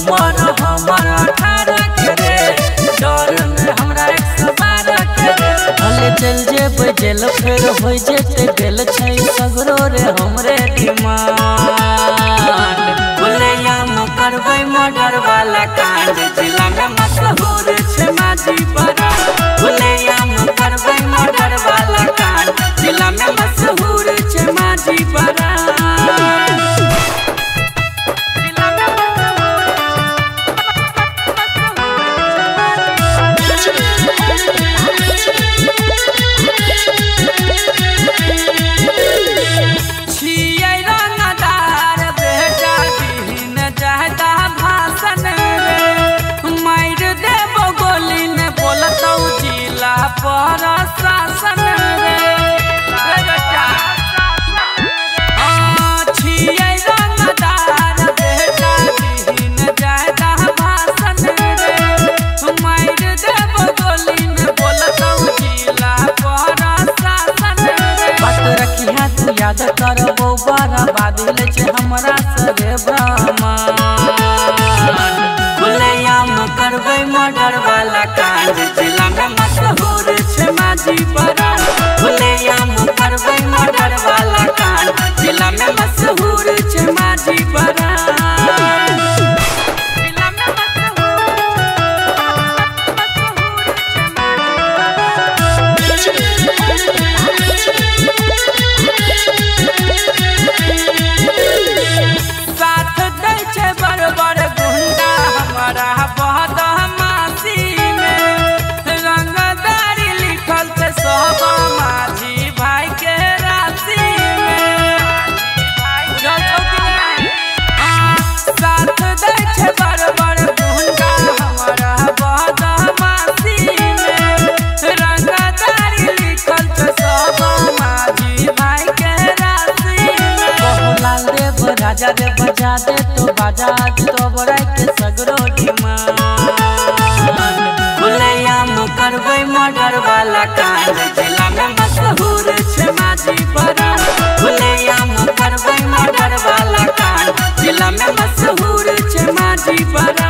उमर हमर 18 के रे डर में हमरा 112 के रे भले चल जेबै जेल फिर हो जेते दिल छै सगरो रे हमरे डिमांड बोलैया में करबै मर्डर वाला कांड जिला में मशहूर छै माझी बड़ा बोलैया में करबै मर्डर वाला कांड जिला में मशहूर छै माझी बड़ा शासन रे बेटा छियै रंगदार बेटा दिन जादा भाषण रे मार देब गोली में बोलतौ जिला पर शासन रे बात रखिया तू याद करबो बर्बाद ले छै हमरा सरे ब्राह्मण बोलैया में करबै मर्डर वाला कांड जिला में मशहूर छै माझी बड़ा बोलैया में करबै मर्डर वाला कांड जिला में मशहूर छै माझी बड़ा साथ दै छै बड़ बड़ गुंडा हमारा बदमाशी में रंगदारी लिखल छै सब माझी भाई के राशि में साथ दै छै बड़ बड़ गुंडा हमारा बदमाशी में रंगदारी लिखल छै सब माझी भाई के राशि में बहुलाल देव राजा रे बजा दे तो बाजा तो बड़ा के सगरो डिमांड बोलैया में करबै मर्डर वाला कांड जिला में मशहूर छै माझी बड़ा बोलैया में करबै मर्डर वाला कांड जिला में मशहूर छै माझी बड़ा।